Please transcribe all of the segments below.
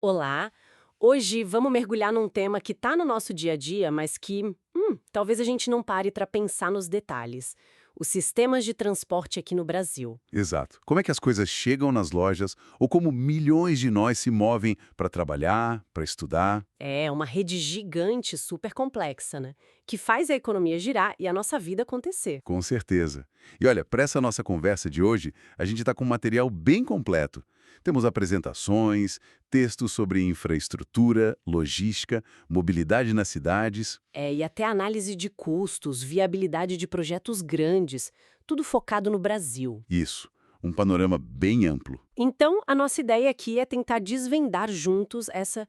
Olá! Hoje vamos mergulhar num tema que está no nosso dia a dia, mas que talvez a gente não pare para pensar nos detalhes. Os sistemas de transporte aqui no Brasil. Exato. Como é que as coisas chegam nas lojas ou como milhões de nós se movem para trabalhar, para estudar? É uma rede gigante, super complexa, né? Que faz a economia girar e a nossa vida acontecer. Com certeza. E olha, para essa nossa conversa de hoje, a gente está com um material bem completo. Temos apresentações, textos sobre infraestrutura, logística, mobilidade nas cidades. E até análise de custos, viabilidade de projetos grandes, tudo focado no Brasil. Isso, um panorama bem amplo. Então, a nossa ideia aqui é tentar desvendar juntos essa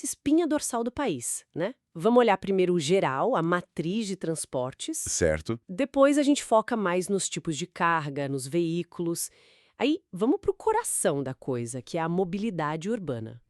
espinha dorsal do país, né? Vamos olhar primeiro o geral, a matriz de transportes. Certo? Depois a gente foca mais nos tipos de carga, nos veículos. Aí, vamos para o coração da coisa, que é a mobilidade urbana.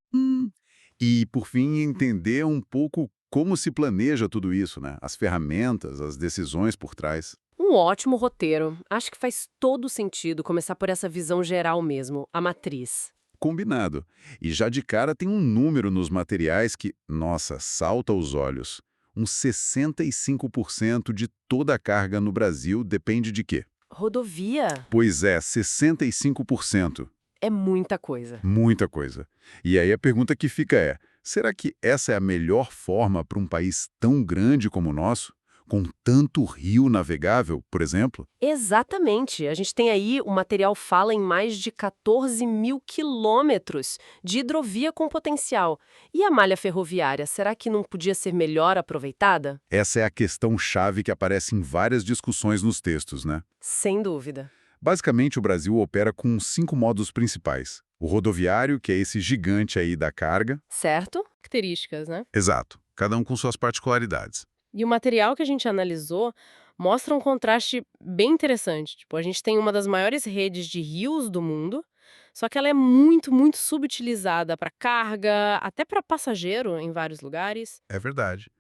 E, por fim, entender um pouco como se planeja tudo isso, né? As ferramentas, as decisões por trás. Um ótimo roteiro. Acho que faz todo sentido começar por essa visão geral mesmo, a matriz. Combinado. E já de cara tem um número nos materiais que, nossa, salta aos olhos. Uns 65% de toda a carga no Brasil depende de quê? Rodovia Pois é, 65%. é muita coisa. Muita coisa. E aí a pergunta que fica é, será que essa é a melhor forma para um país tão grande como o nosso? Com tanto rio navegável, por exemplo? Exatamente. A gente tem aí, o material fala em mais de 14 mil quilômetros de hidrovia com potencial. E a malha ferroviária, será que não podia ser melhor aproveitada? Essa é a questão-chave que aparece em várias discussões nos textos, né? Sem dúvida. Basicamente, o Brasil opera com 5 modos principais. O rodoviário, que é esse gigante aí da carga. Certo? Características, né? Exato, cada um com suas particularidades. E o material que a gente analisou mostra um contraste bem interessante. Tipo, a gente tem uma das maiores redes de rios do mundo, só que ela é muito, muito subutilizada para carga, até para passageiro em vários lugares. É verdade.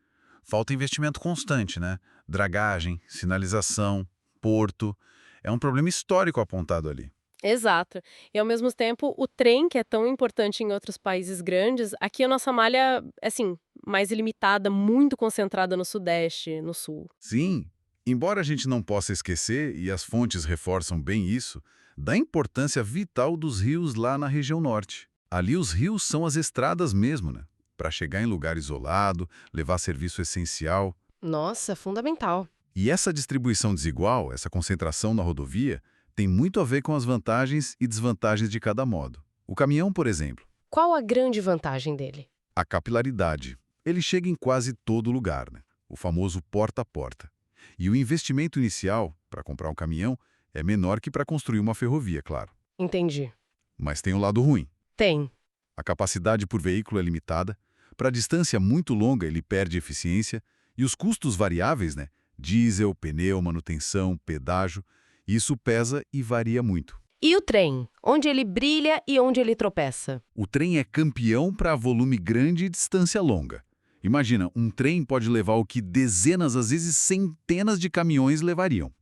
Falta investimento constante, né? Dragagem, sinalização, porto. É um problema histórico apontado ali. Exato. E ao mesmo tempo, o trem, que é tão importante em outros países grandes, aqui a nossa malha, assim, mais ilimitada, muito concentrada no Sudeste, no Sul. Sim, embora a gente não possa esquecer, e as fontes reforçam bem isso, da importância vital dos rios lá na região norte. Ali os rios são as estradas mesmo, né? Para chegar em lugar isolado, levar serviço essencial. Nossa, fundamental. E essa distribuição desigual, essa concentração na rodovia, tem muito a ver com as vantagens e desvantagens de cada modo. O caminhão, por exemplo, Qual a grande vantagem dele? a capilaridade. Ele chega em quase todo lugar, né? O famoso porta a porta. E o investimento inicial, para comprar um caminhão, é menor que para construir uma ferrovia, claro. Entendi. Mas tem o lado ruim. Tem. A capacidade por veículo é limitada, para distância muito longa ele perde eficiência, e os custos variáveis, né? Diesel, pneu, manutenção, pedágio, isso pesa e varia muito. E o trem? Onde ele brilha e onde ele tropeça? O trem é campeão para volume grande e distância longa. Imagina, um trem pode levar o que dezenas, às vezes centenas de caminhões levariam.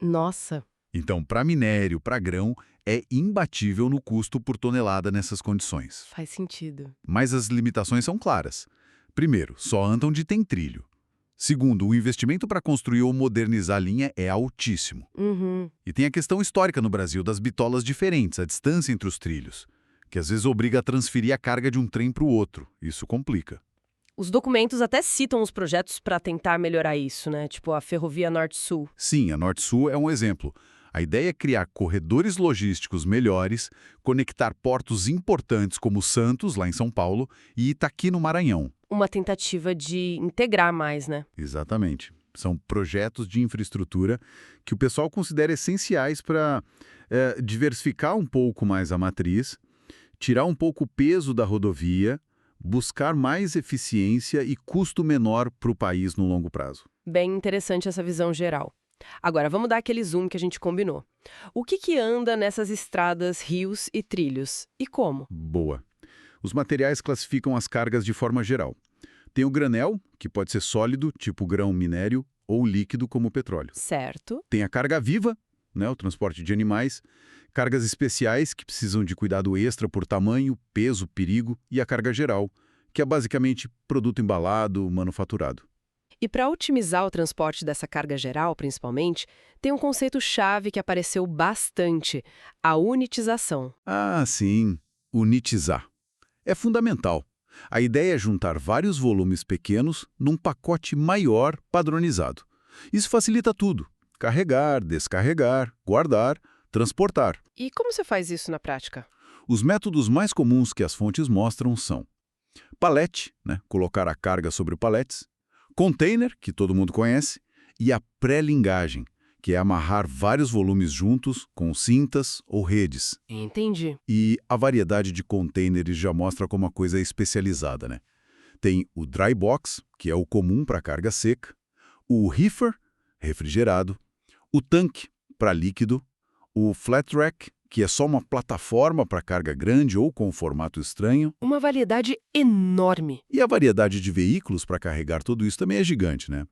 Nossa, Então, para minério, para grão, é imbatível no custo por tonelada nessas condições. faz sentido. Mas as limitações são claras. Primeiro, só andam onde tem trilho. Segundo, o investimento para construir ou modernizar a linha é altíssimo. Uhum. E tem a questão histórica no Brasil das bitolas diferentes, a distância entre os trilhos, que às vezes obriga a transferir a carga de um trem para o outro. Isso complica. Os documentos até citam os projetos para tentar melhorar isso, né? Tipo a Ferrovia Norte-Sul. Sim, a Norte-Sul é um exemplo. A ideia é criar corredores logísticos melhores, conectar portos importantes como Santos, lá em São Paulo, e Itaqui, no Maranhão. Uma tentativa de integrar mais, né? Exatamente. São projetos de infraestrutura que o pessoal considera essenciais para diversificar um pouco mais a matriz, tirar um pouco o peso da rodovia, buscar mais eficiência e custo menor para o país no longo prazo. Bem interessante essa visão geral. Agora, vamos dar aquele zoom que a gente combinou. O que anda nessas estradas, rios e trilhos? E como? Boa. Os materiais classificam as cargas de forma geral. Tem o granel, que pode ser sólido, tipo grão minério, ou líquido, como o petróleo. Certo. Tem a carga viva, né, o transporte de animais, Cargas especiais que precisam de cuidado extra por tamanho, peso, perigo e a carga geral, que é basicamente produto embalado, manufaturado. E para otimizar o transporte dessa carga geral, principalmente, tem um conceito-chave que apareceu bastante: a unitização. Ah, sim, unitizar. É fundamental. A ideia é juntar vários volumes pequenos num pacote maior padronizado. Isso facilita tudo: carregar, descarregar, guardar, transportar. E como você faz isso na prática? Os métodos mais comuns que as fontes mostram são palete, né, colocar a carga sobre paletes, container, que todo mundo conhece, e a pré-lingagem, que é amarrar vários volumes juntos com cintas ou redes. Entendi. E a variedade de containers já mostra como a coisa é especializada, né? Tem o dry box, que é o comum para carga seca, o reefer, refrigerado, o tanque, para líquido, o flat rack, que é só uma plataforma para carga grande ou com formato estranho, Uma variedade enorme. e a variedade de veículos para carregar tudo isso também é gigante, né?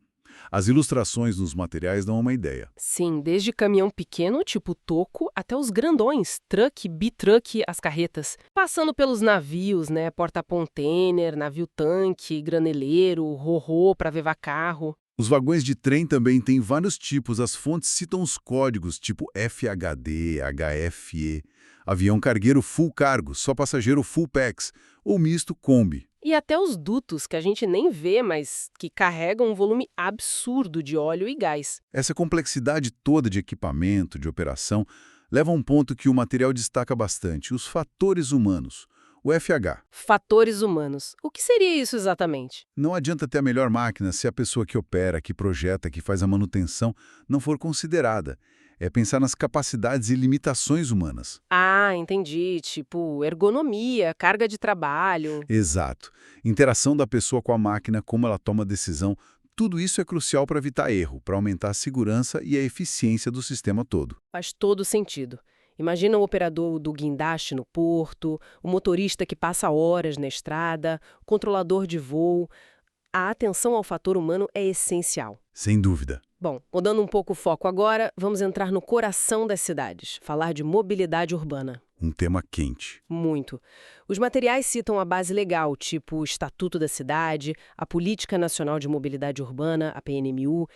As ilustrações nos materiais dão uma ideia. Sim, desde caminhão pequeno, tipo toco, até os grandões, truck, bitruck, as carretas. Passando pelos navios, né? Porta-container, navio-tanque, graneleiro, ro-ro para vevar carro. Os vagões de trem também têm vários tipos, as fontes citam os códigos tipo FHD, HFE, avião cargueiro full cargo, só passageiro full packs, ou misto Kombi. E até os dutos, que a gente nem vê, mas que carregam um volume absurdo de óleo e gás. Essa complexidade toda de equipamento, de operação, leva a um ponto que o material destaca bastante, os fatores humanos, o FH. Fatores humanos. O que seria isso exatamente? Não adianta ter a melhor máquina se a pessoa que opera, que projeta, que faz a manutenção não for considerada. É pensar nas capacidades e limitações humanas. Ah, entendi. Tipo, ergonomia, carga de trabalho. Exato. Interação da pessoa com a máquina, como ela toma decisão, tudo isso é crucial para evitar erro, para aumentar a segurança e a eficiência do sistema todo. Faz todo sentido. Imagina o operador do guindaste no porto, o motorista que passa horas na estrada, o controlador de voo. A atenção ao fator humano é essencial. Sem dúvida. Bom, mudando um pouco o foco agora, vamos entrar no coração das cidades, falar de mobilidade urbana. Um tema quente. Muito. Os materiais citam a base legal, tipo o Estatuto da Cidade, a Política Nacional de Mobilidade Urbana, a PNMU,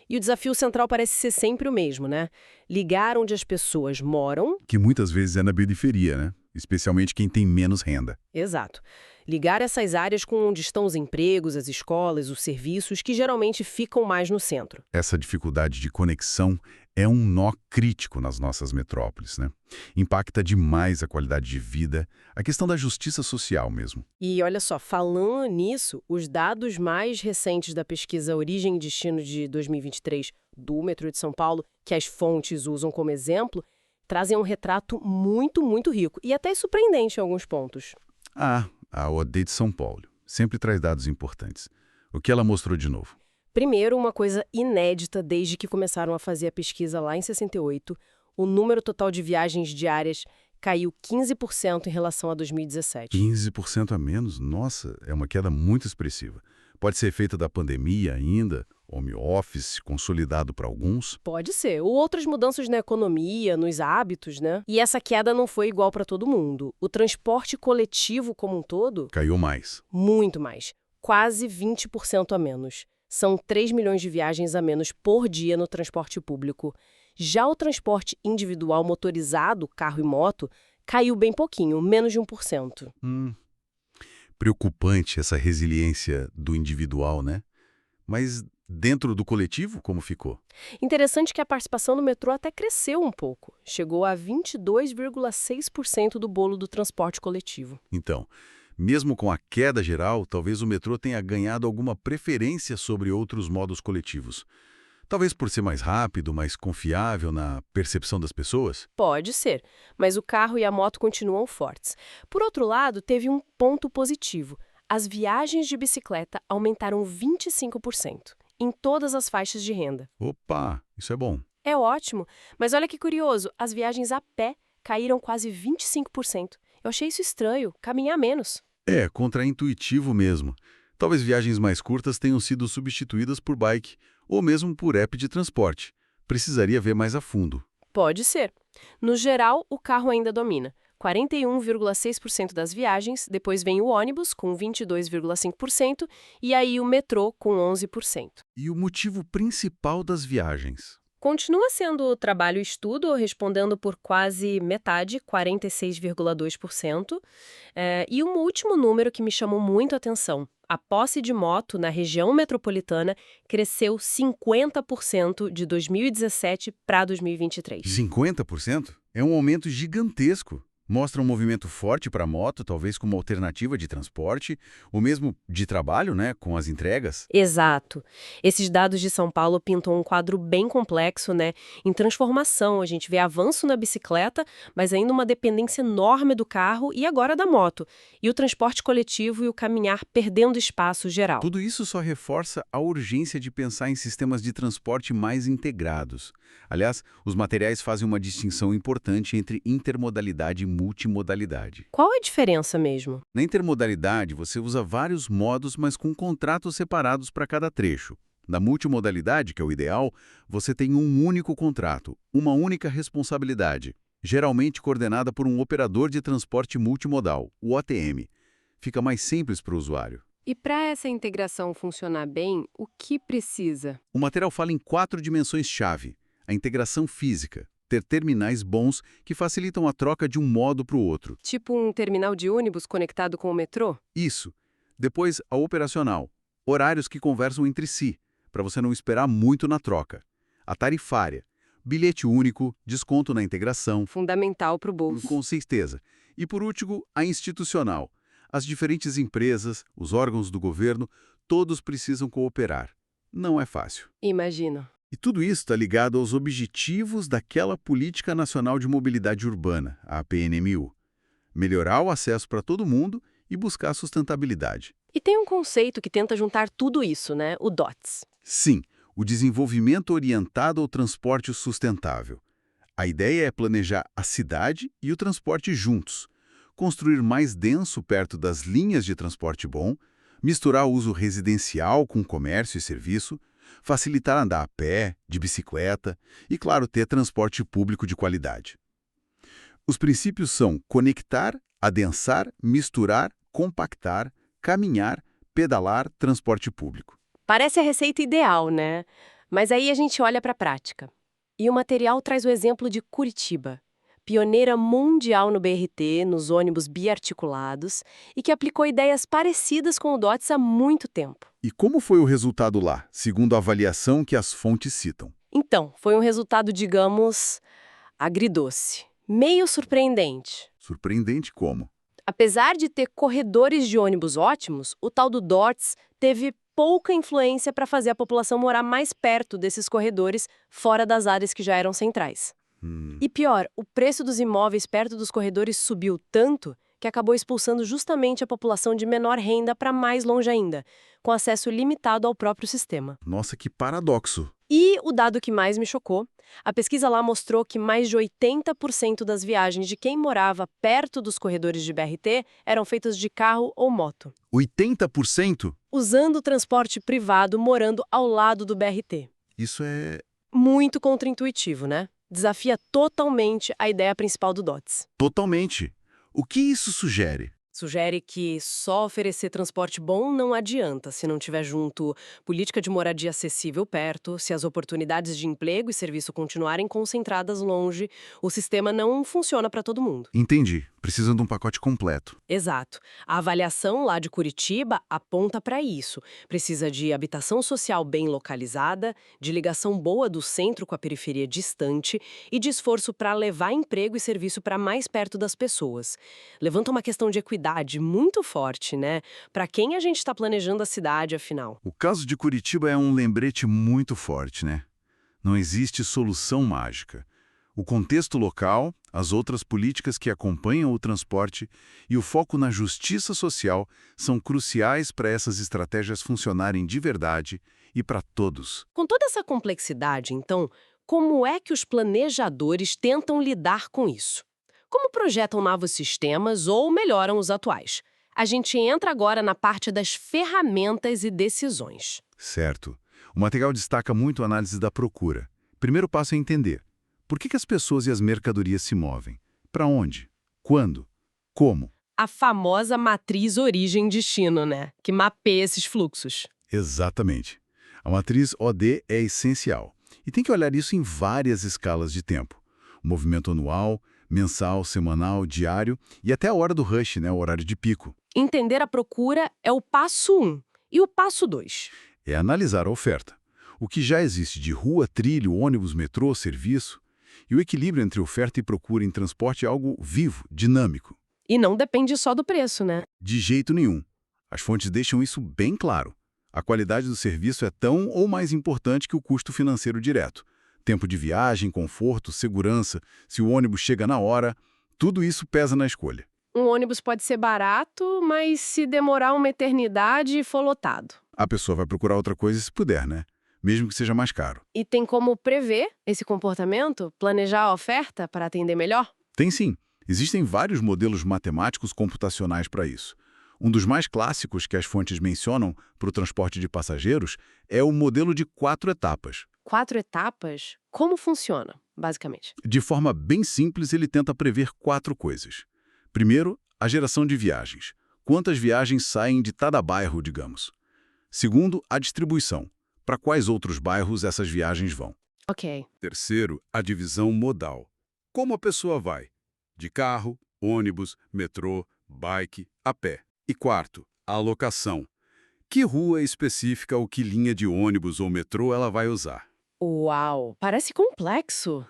e o desafio central parece ser sempre o mesmo, né? Ligar onde as pessoas moram. Que muitas vezes é na periferia, né? Especialmente quem tem menos renda. Exato. Ligar essas áreas com onde estão os empregos, as escolas, os serviços, que geralmente ficam mais no centro. Essa dificuldade de conexão é um nó crítico nas nossas metrópoles, né? Impacta demais a qualidade de vida, a questão da justiça social mesmo. E olha só, falando nisso, os dados mais recentes da pesquisa Origem e Destino de 2023 do Metrô de São Paulo, que as fontes usam como exemplo, trazem um retrato muito, muito rico e até surpreendente em alguns pontos. A OD de São Paulo sempre traz dados importantes. O que ela mostrou de novo? Primeiro, uma coisa inédita desde que começaram a fazer a pesquisa lá em 68, o número total de viagens diárias caiu 15% em relação a 2017. 15% a menos? Nossa, é uma queda muito expressiva. Pode ser feita da pandemia ainda, home office, consolidado para alguns. Pode ser. Ou outras mudanças na economia, nos hábitos, né? E essa queda não foi igual para todo mundo. O transporte coletivo como um todo, Caiu mais. muito mais. Quase 20% a menos. São 3 milhões de viagens a menos por dia no transporte público. Já o transporte individual motorizado, carro e moto, caiu bem pouquinho, menos de 1%. Preocupante essa resiliência do individual, né? Mas dentro do coletivo, como ficou? Interessante que a participação no metrô até cresceu um pouco. Chegou a 22,6% do bolo do transporte coletivo. Então, mesmo com a queda geral, talvez o metrô tenha ganhado alguma preferência sobre outros modos coletivos. Talvez por ser mais rápido, mais confiável na percepção das pessoas? Pode ser, mas o carro e a moto continuam fortes. Por outro lado, teve um ponto positivo. As viagens de bicicleta aumentaram 25%, em todas as faixas de renda. Opa, isso é bom. É ótimo, mas olha que curioso, as viagens a pé caíram quase 25%. Eu achei isso estranho, caminhar menos. É, contraintuitivo mesmo. Talvez viagens mais curtas tenham sido substituídas por bike ou mesmo por app de transporte. Precisaria ver mais a fundo. Pode ser. No geral, o carro ainda domina. 41,6% das viagens, depois vem o ônibus, com 22,5%, e aí o metrô, com 11%. E o motivo principal das viagens? Continua sendo o trabalho e estudo, respondendo por quase metade, 46,2%. E um último número que me chamou muito a atenção. A posse de moto na região metropolitana cresceu 50% de 2017 para 2023. 50%? É um aumento gigantesco. Mostra um movimento forte para a moto, talvez como alternativa de transporte, ou mesmo de trabalho, né, com as entregas. Exato. Esses dados de São Paulo pintam um quadro bem complexo, né? Em transformação, a gente vê avanço na bicicleta, mas ainda uma dependência enorme do carro e agora da moto. E o transporte coletivo e o caminhar perdendo espaço geral. Tudo isso só reforça a urgência de pensar em sistemas de transporte mais integrados. Aliás, os materiais fazem uma distinção importante entre intermodalidade e multimodalidade. Qual a diferença mesmo? Na intermodalidade, você usa vários modos, mas com contratos separados para cada trecho. Na multimodalidade, que é o ideal, você tem um único contrato, uma única responsabilidade, geralmente coordenada por um operador de transporte multimodal, o OTM. Fica mais simples para o usuário. E para essa integração funcionar bem, o que precisa? O material fala em 4 dimensões-chave. A integração física, ter terminais bons que facilitam a troca de um modo para o outro. Tipo um terminal de ônibus conectado com o metrô? Isso. Depois, a operacional. Horários que conversam entre si, para você não esperar muito na troca. A tarifária. Bilhete único, desconto na integração. Fundamental para o bolso. Com certeza. E por último, a institucional. As diferentes empresas, os órgãos do governo, todos precisam cooperar. Não é fácil. Imagino. E tudo isso está ligado aos objetivos daquela Política Nacional de Mobilidade Urbana, a PNMU. Melhorar o acesso para todo mundo e buscar sustentabilidade. E tem um conceito que tenta juntar tudo isso, né? O DOTS. Sim, o desenvolvimento orientado ao transporte sustentável. A ideia é planejar a cidade e o transporte juntos, construir mais denso perto das linhas de transporte bom, misturar o uso residencial com comércio e serviço, facilitar andar a pé, de bicicleta e, claro, ter transporte público de qualidade. Os princípios são conectar, adensar, misturar, compactar, caminhar, pedalar, transporte público. Parece a receita ideal, né? Mas aí a gente olha para a prática. E o material traz o exemplo de Curitiba, pioneira mundial no BRT, nos ônibus biarticulados, e que aplicou ideias parecidas com o DOTS há muito tempo. E como foi o resultado lá, segundo a avaliação que as fontes citam? Então, foi um resultado, digamos, agridoce. Meio surpreendente. Surpreendente como? Apesar de ter corredores de ônibus ótimos, o tal do DOTS teve pouca influência para fazer a população morar mais perto desses corredores, fora das áreas que já eram centrais. E pior, o preço dos imóveis perto dos corredores subiu tanto que acabou expulsando justamente a população de menor renda para mais longe ainda, com acesso limitado ao próprio sistema. Nossa, que paradoxo! E o dado que mais me chocou, a pesquisa lá mostrou que mais de 80% das viagens de quem morava perto dos corredores de BRT eram feitas de carro ou moto. 80%? Usando o transporte privado morando ao lado do BRT. Isso é... Muito contraintuitivo, né? Desafia totalmente a ideia principal do DOTS. Totalmente. O que isso sugere? Sugere que só oferecer transporte bom não adianta se não tiver junto política de moradia acessível perto, se as oportunidades de emprego e serviço continuarem concentradas longe, o sistema não funciona para todo mundo. Entendi. Precisam de um pacote completo. Exato. A avaliação lá de Curitiba aponta para isso. Precisa de habitação social bem localizada, de ligação boa do centro com a periferia distante e de esforço para levar emprego e serviço para mais perto das pessoas. Levanta uma questão de equidade muito forte, né? Para quem a gente está planejando a cidade, afinal? O caso de Curitiba é um lembrete muito forte, né? Não existe solução mágica. O contexto local, as outras políticas que acompanham o transporte e o foco na justiça social são cruciais para essas estratégias funcionarem de verdade e para todos. Com toda essa complexidade, então, como é que os planejadores tentam lidar com isso? Como projetam novos sistemas ou melhoram os atuais? A gente entra agora na parte das ferramentas e decisões. Certo. O material destaca muito a análise da procura. Primeiro passo é entender. Por que as pessoas e as mercadorias se movem? Para onde? Quando? Como? A famosa matriz origem-destino, né? Que mapeia esses fluxos. Exatamente. A matriz OD é essencial. E tem que olhar isso em várias escalas de tempo. O movimento anual, mensal, semanal, diário e até a hora do rush, né, o horário de pico. Entender a procura é o passo 1. E o passo 2? É analisar a oferta. O que já existe de rua, trilho, ônibus, metrô, serviço. E o equilíbrio entre oferta e procura em transporte é algo vivo, dinâmico. E não depende só do preço, né? De jeito nenhum. As fontes deixam isso bem claro. A qualidade do serviço é tão ou mais importante que o custo financeiro direto. Tempo de viagem, conforto, segurança, se o ônibus chega na hora, tudo isso pesa na escolha. Um ônibus pode ser barato, mas se demorar uma eternidade, for lotado. A pessoa vai procurar outra coisa se puder, né? Mesmo que seja mais caro. E tem como prever esse comportamento? Planejar a oferta para atender melhor? Tem sim. Existem vários modelos matemáticos computacionais para isso. Um dos mais clássicos que as fontes mencionam para o transporte de passageiros é o modelo de 4 etapas. 4 etapas? Como funciona, basicamente? De forma bem simples, ele tenta prever 4 coisas. Primeiro, a geração de viagens. Quantas viagens saem de cada bairro, digamos. Segundo, a distribuição. Para quais outros bairros essas viagens vão. Ok. Terceiro, a divisão modal. Como a pessoa vai? De carro, ônibus, metrô, bike, a pé. E quarto, a alocação. Que rua específica ou que linha de ônibus ou metrô ela vai usar? Uau, parece complexo.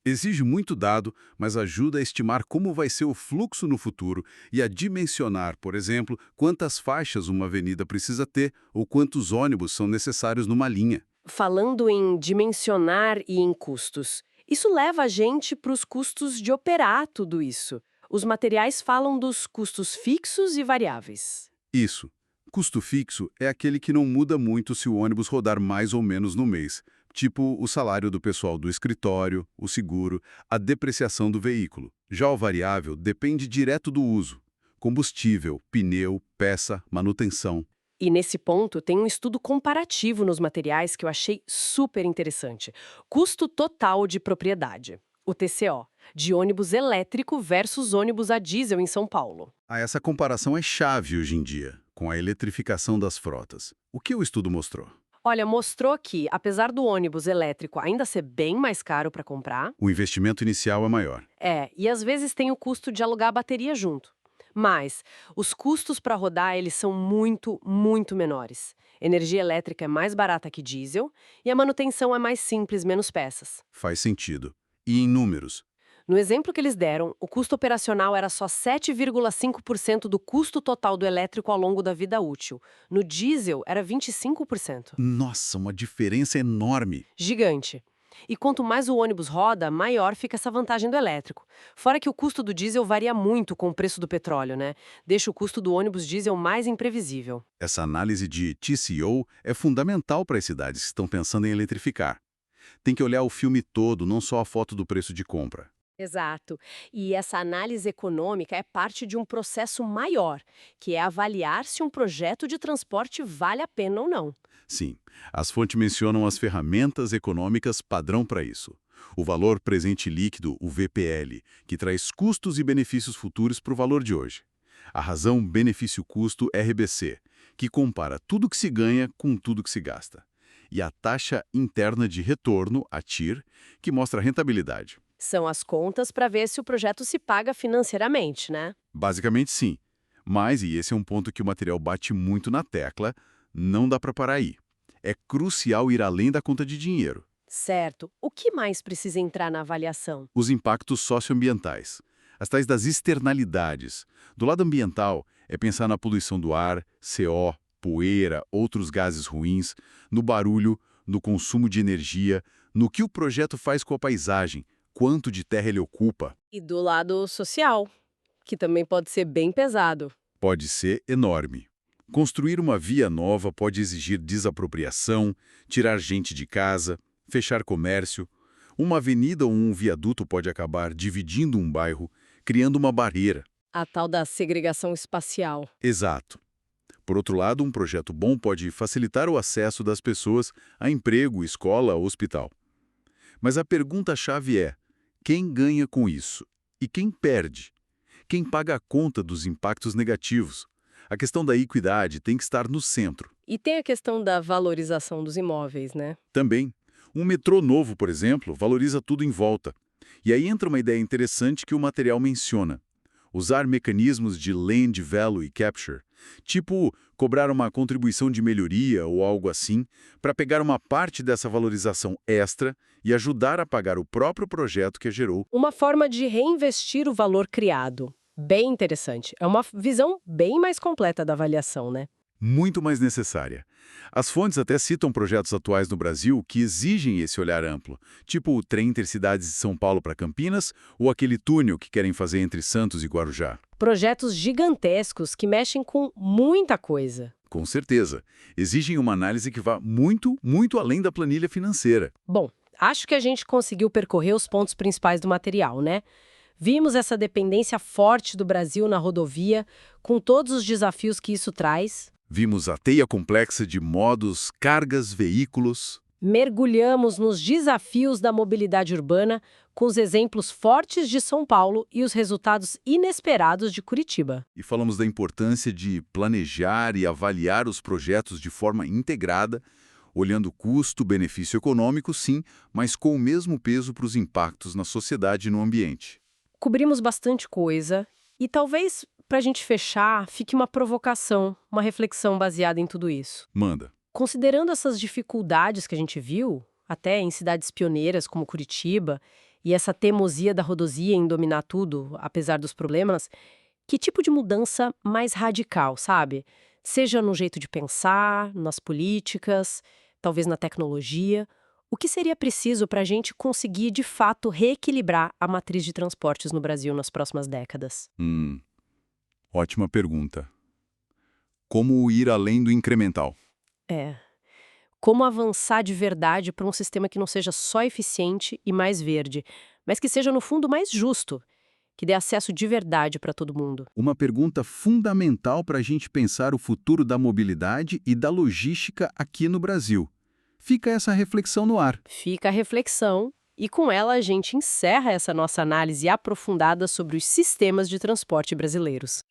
Exige muito dado, mas ajuda a estimar como vai ser o fluxo no futuro e a dimensionar, por exemplo, quantas faixas uma avenida precisa ter ou quantos ônibus são necessários numa linha. Falando em dimensionar e em custos, isso leva a gente para os custos de operar tudo isso. Os materiais falam dos custos fixos e variáveis. Isso. Custo fixo é aquele que não muda muito se o ônibus rodar mais ou menos no mês, tipo o salário do pessoal do escritório, o seguro, a depreciação do veículo. Já o variável depende direto do uso. Combustível, pneu, peça, manutenção. E nesse ponto, tem um estudo comparativo nos materiais que eu achei super interessante. Custo total de propriedade, o TCO, de ônibus elétrico versus ônibus a diesel em São Paulo. Essa comparação é chave hoje em dia, com a eletrificação das frotas. O que o estudo mostrou? Olha, mostrou que, apesar do ônibus elétrico ainda ser bem mais caro para comprar, O investimento inicial é maior. e às vezes tem o custo de alugar a bateria junto. Mas os custos para rodar, eles são muito, muito menores. Energia elétrica é mais barata que diesel e a manutenção é mais simples, menos peças. Faz sentido. E em números? No exemplo que eles deram, o custo operacional era só 7,5% do custo total do elétrico ao longo da vida útil. No diesel, era 25%. Nossa, uma diferença enorme. Gigante. E quanto mais o ônibus roda, maior fica essa vantagem do elétrico. Fora que o custo do diesel varia muito com o preço do petróleo, né? Deixa o custo do ônibus diesel mais imprevisível. Essa análise de TCO é fundamental para as cidades que estão pensando em eletrificar. Tem que olhar o filme todo, não só a foto do preço de compra. Exato. E essa análise econômica é parte de um processo maior, que é avaliar se um projeto de transporte vale a pena ou não. Sim, as fontes mencionam as ferramentas econômicas padrão para isso. O valor presente líquido, o VPL, que traz custos e benefícios futuros para o valor de hoje. A razão benefício-custo RBC, que compara tudo que se ganha com tudo que se gasta. E a taxa interna de retorno, a TIR, que mostra a rentabilidade. São as contas para ver se o projeto se paga financeiramente, né? Basicamente sim. Mas, e esse é um ponto que o material bate muito na tecla, não dá para parar aí. É crucial ir além da conta de dinheiro. Certo. O que mais precisa entrar na avaliação? Os impactos socioambientais, as tais das externalidades. Do lado ambiental, é pensar na poluição do ar, CO, poeira, outros gases ruins, no barulho, no consumo de energia, no que o projeto faz com a paisagem, quanto de terra ele ocupa. E do lado social, que também pode ser bem pesado. Pode ser enorme. Construir uma via nova pode exigir desapropriação, tirar gente de casa, fechar comércio. Uma avenida ou um viaduto pode acabar dividindo um bairro, criando uma barreira. A tal da segregação espacial. Exato. Por outro lado, um projeto bom pode facilitar o acesso das pessoas a emprego, escola ou hospital. Mas a pergunta-chave é: quem ganha com isso? E quem perde? Quem paga a conta dos impactos negativos? A questão da equidade tem que estar no centro. E tem a questão da valorização dos imóveis, né? Também, um metrô novo, por exemplo, valoriza tudo em volta. E aí entra uma ideia interessante que o material menciona: usar mecanismos de Land Value Capture, tipo cobrar uma contribuição de melhoria ou algo assim, para pegar uma parte dessa valorização extra e ajudar a pagar o próprio projeto que a gerou. Uma forma de reinvestir o valor criado. Bem interessante. É uma visão bem mais completa da avaliação, né? Muito mais necessária. As fontes até citam projetos atuais no Brasil que exigem esse olhar amplo, tipo o trem Intercidades de São Paulo para Campinas ou aquele túnel que querem fazer entre Santos e Guarujá. Projetos gigantescos que mexem com muita coisa. Com certeza, exigem uma análise que vá muito, muito além da planilha financeira. Bom, acho que a gente conseguiu percorrer os pontos principais do material, né? Vimos essa dependência forte do Brasil na rodovia, com todos os desafios que isso traz. Vimos a teia complexa de modos, cargas, veículos. Mergulhamos nos desafios da mobilidade urbana, com os exemplos fortes de São Paulo e os resultados inesperados de Curitiba. E falamos da importância de planejar e avaliar os projetos de forma integrada, olhando custo-benefício econômico, sim, mas com o mesmo peso para os impactos na sociedade e no ambiente. Cobrimos bastante coisa e talvez, para a gente fechar, fique uma provocação, uma reflexão baseada em tudo isso. Manda. Considerando essas dificuldades que a gente viu, até em cidades pioneiras como Curitiba, e essa teimosia da rodovia em dominar tudo, apesar dos problemas, que tipo de mudança mais radical, sabe? Seja no jeito de pensar, nas políticas, talvez na tecnologia. O que seria preciso para a gente conseguir, de fato, reequilibrar a matriz de transportes no Brasil nas próximas décadas? Ótima pergunta. Como ir além do incremental? É. Como avançar de verdade para um sistema que não seja só eficiente e mais verde, mas que seja, no fundo, mais justo, que dê acesso de verdade para todo mundo? Uma pergunta fundamental para a gente pensar o futuro da mobilidade e da logística aqui no Brasil. Fica essa reflexão no ar. Fica a reflexão, e com ela a gente encerra essa nossa análise aprofundada sobre os sistemas de transporte brasileiros.